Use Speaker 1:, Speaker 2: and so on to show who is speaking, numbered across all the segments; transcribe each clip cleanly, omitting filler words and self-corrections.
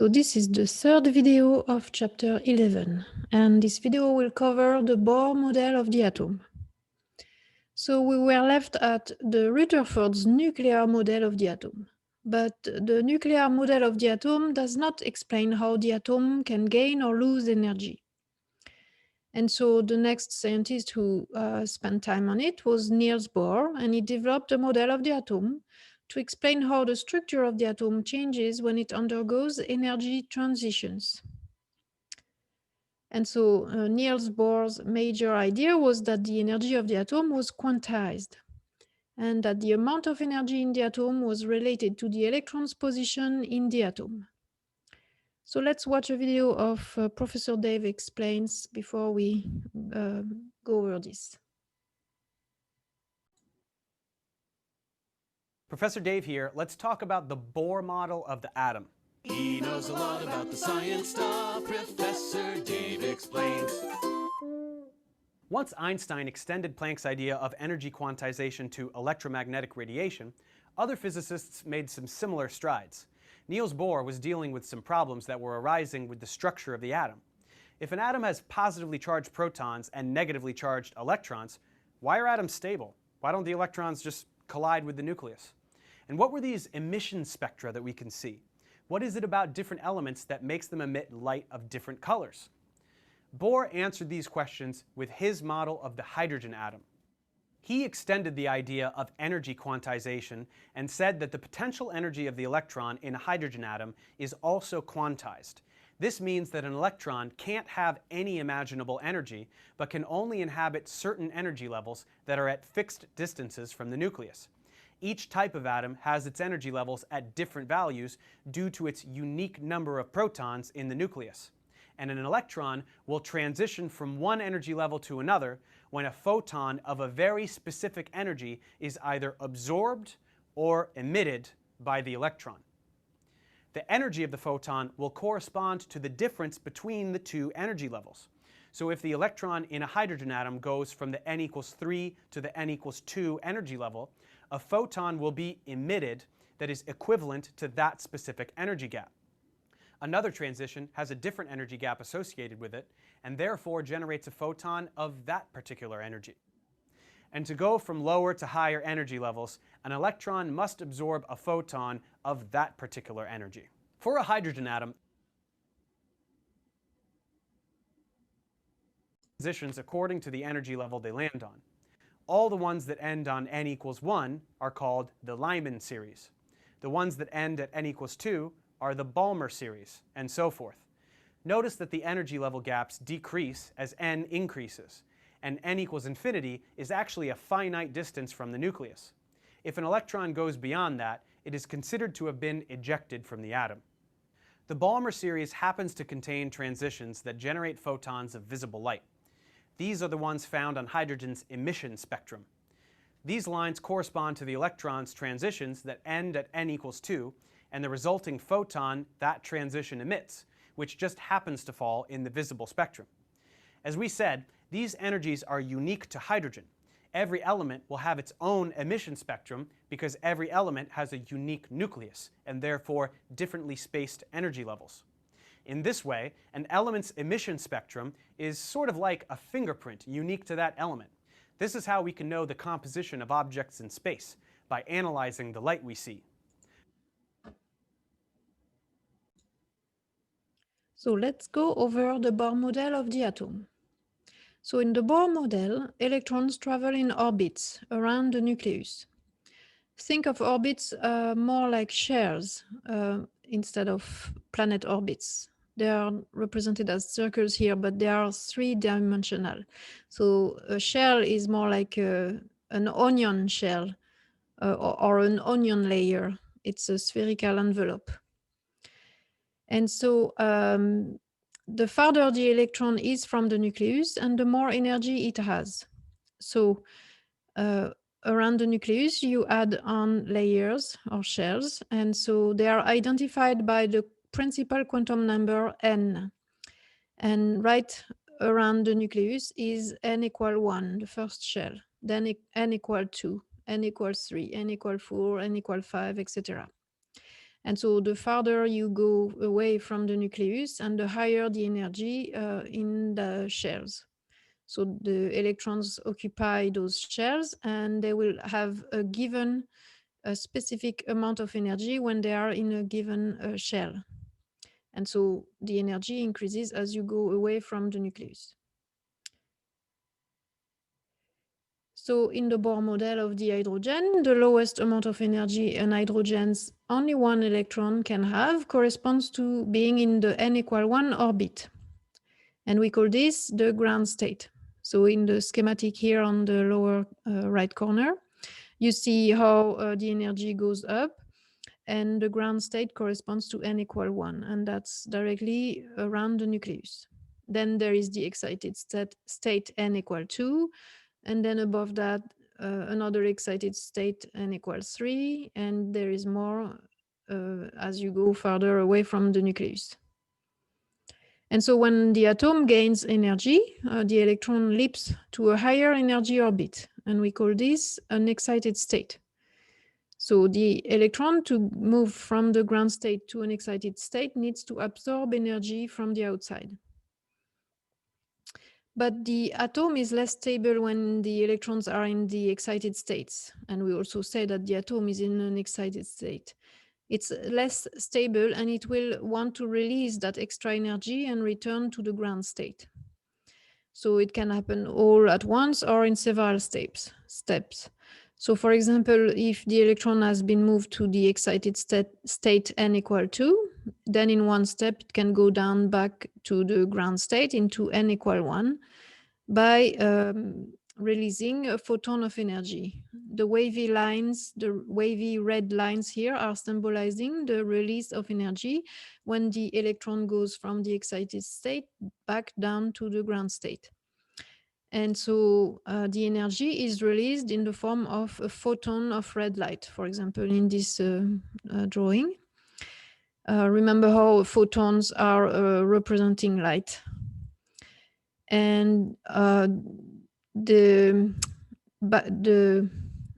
Speaker 1: So this is the third video of chapter 11, and this video will cover the Bohr model of the atom. So we were left at the Rutherford's nuclear model of the atom. But the nuclear model of the atom does not explain how the atom can gain or lose energy. And so the next scientist who spent time on it was Niels Bohr, and he developed a model of the atom to explain how the structure of the atom changes when it undergoes energy transitions. And so Niels Bohr's major idea was that the energy of the atom was quantized, and that the amount of energy in the atom was related to the electron's position in the atom. So let's watch a video of Professor Dave explains before we go over this.
Speaker 2: Professor Dave here. Let's talk about the Bohr model of the atom.
Speaker 3: He knows a lot about the science stuff. Professor Dave explains.
Speaker 2: Once Einstein extended Planck's idea of energy quantization to electromagnetic radiation, other physicists made some similar strides. Niels Bohr was dealing with some problems that were arising with the structure of the atom. If an atom has positively charged protons and negatively charged electrons, why are atoms stable? Why don't the electrons just collide with the nucleus? And what were these emission spectra that we can see? What is it about different elements that makes them emit light of different colors? Bohr answered these questions with his model of the hydrogen atom. He extended the idea of energy quantization and said that the potential energy of the electron in a hydrogen atom is also quantized. This means that an electron can't have any imaginable energy, but can only inhabit certain energy levels that are at fixed distances from the nucleus. Each type of atom has its energy levels at different values due to its unique number of protons in the nucleus. And an electron will transition from one energy level to another when a photon of a very specific energy is either absorbed or emitted by the electron. The energy of the photon will correspond to the difference between the two energy levels. So if the electron in a hydrogen atom goes from the n equals 3 to the n equals 2 energy level, a photon will be emitted that is equivalent to that specific energy gap. Another transition has a different energy gap associated with it, and therefore generates a photon of that particular energy. And to go from lower to higher energy levels, an electron must absorb a photon of that particular energy. For a hydrogen atom, transitions according to the energy level they land on. All the ones that end on n equals 1 are called the Lyman series. The ones that end at n equals 2 are the Balmer series, and so forth. Notice that the energy level gaps decrease as n increases, and n equals infinity is actually a finite distance from the nucleus. If an electron goes beyond that, it is considered to have been ejected from the atom. The Balmer series happens to contain transitions that generate photons of visible light. These are the ones found on hydrogen's emission spectrum. These lines correspond to the electron's transitions that end at n equals 2, and the resulting photon that transition emits, which just happens to fall in the visible spectrum. As we said, these energies are unique to hydrogen. Every element will have its own emission spectrum because every element has a unique nucleus, and therefore differently spaced energy levels. In this way, an element's emission spectrum is sort of like a fingerprint unique to that element. This is how we can know the composition of objects in space, by analyzing the light we see.
Speaker 1: So let's go over the Bohr model of the atom. So in the Bohr model, electrons travel in orbits around the nucleus. Think of orbits more like shells instead of planet orbits. They are represented as circles here, but they are three-dimensional. So a shell is more like an onion shell or an onion layer. It's a spherical envelope. And so the farther the electron is from the nucleus and the more energy it has. So around the nucleus, you add on layers or shells. And so they are identified by the principal quantum number n. And right around the nucleus is n equal 1, the first shell. Then n equal 2, n equals 3, n equal 4, n equal 5, etc. And so the farther you go away from the nucleus and the higher the energy in the shells. So the electrons occupy those shells and they will have a specific amount of energy when they are in a given shell. And so the energy increases as you go away from the nucleus. So in the Bohr model of the hydrogen, the lowest amount of energy an hydrogen's only one electron can have corresponds to being in the n=1 orbit. And we call this the ground state. So in the schematic here on the lower right corner, you see how the energy goes up, and the ground state corresponds to n=1, and that's directly around the nucleus. Then there is the excited state n=2, and then above that, another excited state n=3, and there is more as you go farther away from the nucleus. And so when the atom gains energy, the electron leaps to a higher energy orbit, and we call this an excited state. So the electron, to move from the ground state to an excited state, needs to absorb energy from the outside. But the atom is less stable when the electrons are in the excited states. And we also say that the atom is in an excited state. It's less stable and it will want to release that extra energy and return to the ground state. So it can happen all at once or in several steps. So for example, if the electron has been moved to the excited state n=2, then in one step it can go down back to the ground state into n=1 by releasing a photon of energy. The wavy lines, the wavy red lines here are symbolizing the release of energy when the electron goes from the excited state back down to the ground state. And so the energy is released in the form of a photon of red light, for example, in this drawing. Remember how photons are representing light. And the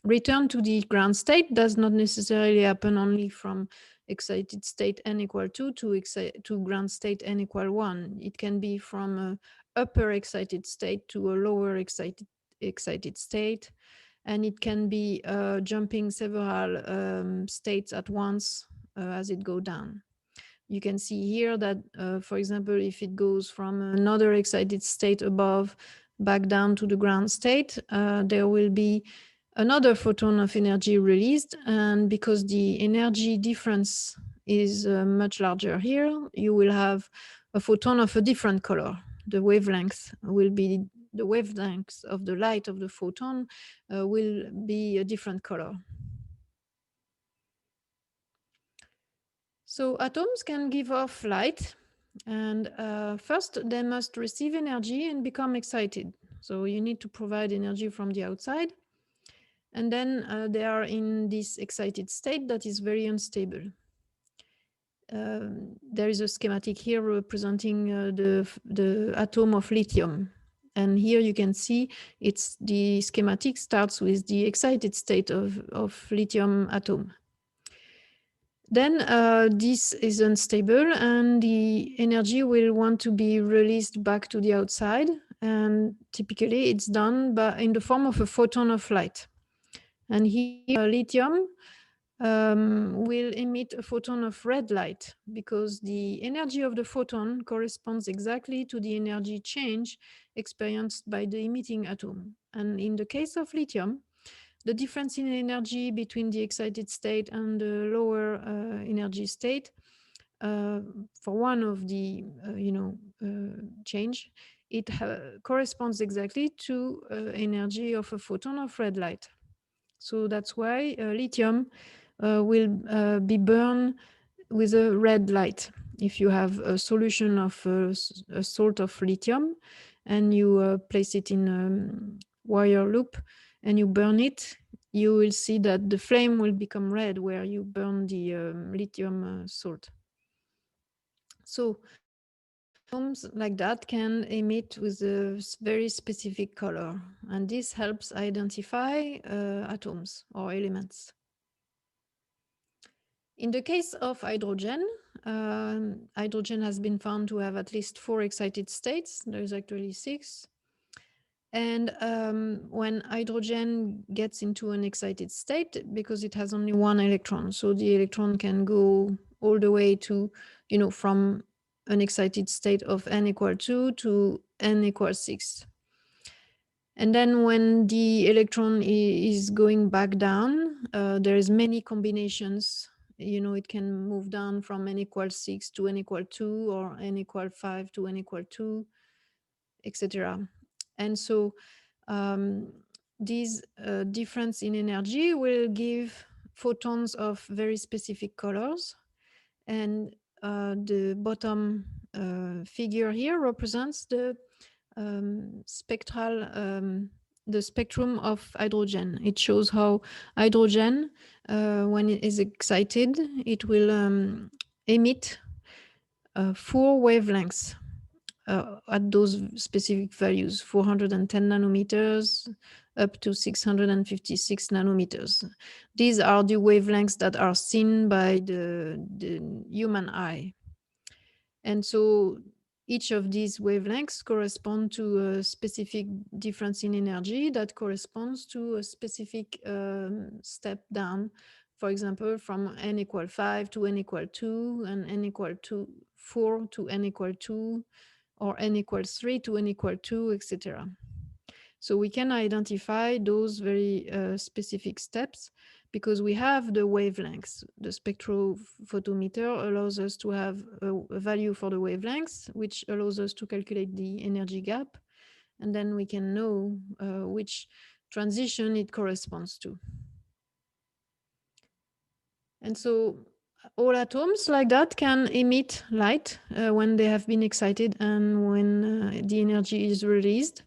Speaker 1: return to the ground state does not necessarily happen only from excited state n=2 to ground state n=1. It can be from a upper excited state to a lower excited state, and it can be jumping several states at once as it goes down. You can see here that, for example, if it goes from another excited state above back down to the ground state, there will be another photon of energy released. And because the energy difference is much larger here, you will have a photon of a different color. The wavelength will be, the wavelength of the light of the photon will be a different color. So atoms can give off light, and first they must receive energy and become excited. So you need to provide energy from the outside. And then they are in this excited state that is very unstable. There is a schematic here representing the atom of lithium. And here you can see the schematic starts with the excited state of lithium atom. Then this is unstable and the energy will want to be released back to the outside. And typically it's done in the form of a photon of light. And here lithium will emit a photon of red light because the energy of the photon corresponds exactly to the energy change experienced by the emitting atom. And in the case of lithium, the difference in energy between the excited state and the lower energy state for one of the change, it corresponds exactly to energy of a photon of red light. So that's why lithium will be burned with a red light. If you have a solution of a salt of lithium and you place it in a wire loop and you burn it, you will see that the flame will become red where you burn the lithium salt. So atoms like that can emit with a very specific color, and this helps identify atoms or elements. In the case of hydrogen, hydrogen has been found to have at least 4 excited states. There's actually 6. And when hydrogen gets into an excited state, because it has only 1 electron, so the electron can go all the way to, from an excited state of n equal 2 to n equal 6. And then when the electron is going back down, there is many combinations. It can move down from n equal 6 to n equal 2, or n equal 5 to n equal 2, etc. And so these difference in energy will give photons of very specific colors. And the bottom figure here represents the the spectrum of hydrogen. It shows how hydrogen, when it is excited, it will emit 4 wavelengths at those specific values, 410 nanometers up to 656 nanometers. These are the wavelengths that are seen by the human eye. And so each of these wavelengths correspond to a specific difference in energy that corresponds to a specific step down. For example, from n equal 5 to n equal 2, and n equal 4 to n equal 2, or n equals 3 to n equal 2, etc. So we can identify those very specific steps because we have the wavelengths. The spectrophotometer allows us to have a value for the wavelengths, which allows us to calculate the energy gap. And then we can know which transition it corresponds to. And so all atoms like that can emit light when they have been excited, and when the energy is released,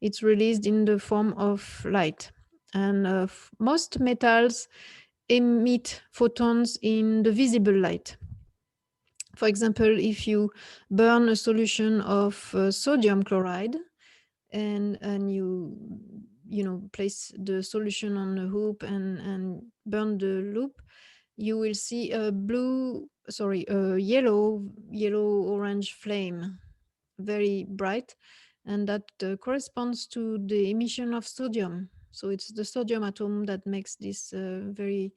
Speaker 1: it's released in the form of light. And most metals emit photons in the visible light. For example, if you burn a solution of sodium chloride and you place the solution on a hoop and burn the loop, you will see a yellow-orange flame, very bright, and that corresponds to the emission of sodium. So it's the sodium atom that makes this very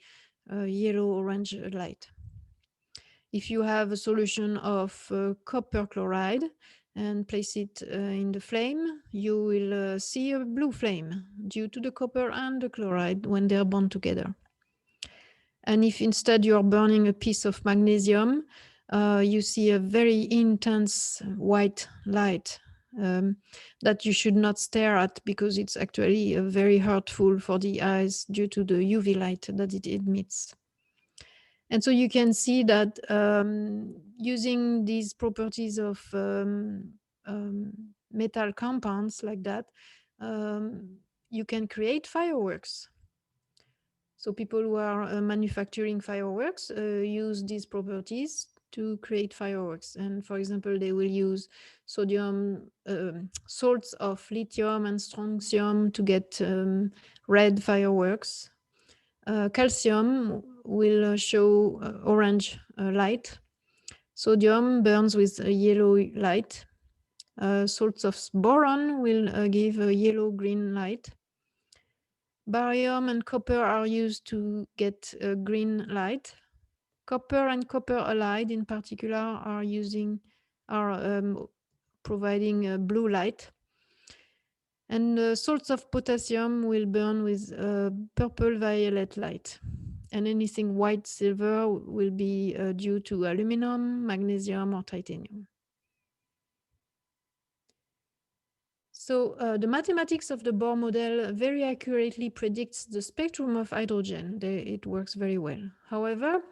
Speaker 1: yellow-orange light. If you have a solution of copper chloride and place it in the flame, you will see a blue flame due to the copper and the chloride when they are bound together. And if instead you're burning a piece of magnesium, you see a very intense white light that you should not stare at because it's actually very hurtful for the eyes due to the UV light that it emits. And so you can see that using these properties of metal compounds like that, you can create fireworks. So people who are manufacturing fireworks use these properties to create fireworks. And for example, they will use sodium, salts of lithium and strontium to get red fireworks. Calcium will show orange light. Sodium burns with a yellow light. Salts of boron will give a yellow-green light. Barium and copper are used to get a green light. Copper and copper allied in particular are providing a blue light. And salts of potassium will burn with purple-violet light. And anything white silver will be due to aluminum, magnesium, or titanium. So the mathematics of the Bohr model very accurately predicts the spectrum of hydrogen. It works very well. However,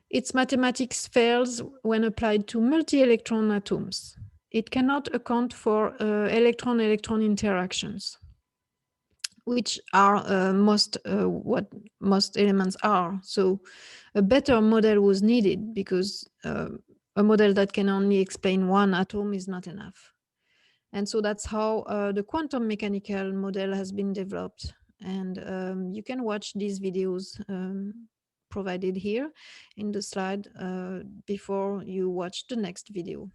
Speaker 1: its mathematics fails when applied to multi-electron atoms. It cannot account for electron-electron interactions, which are what most elements are. So a better model was needed because a model that can only explain one atom is not enough. And so that's how the quantum mechanical model has been developed. And you can watch these videos provided here in the slide before you watch the next video.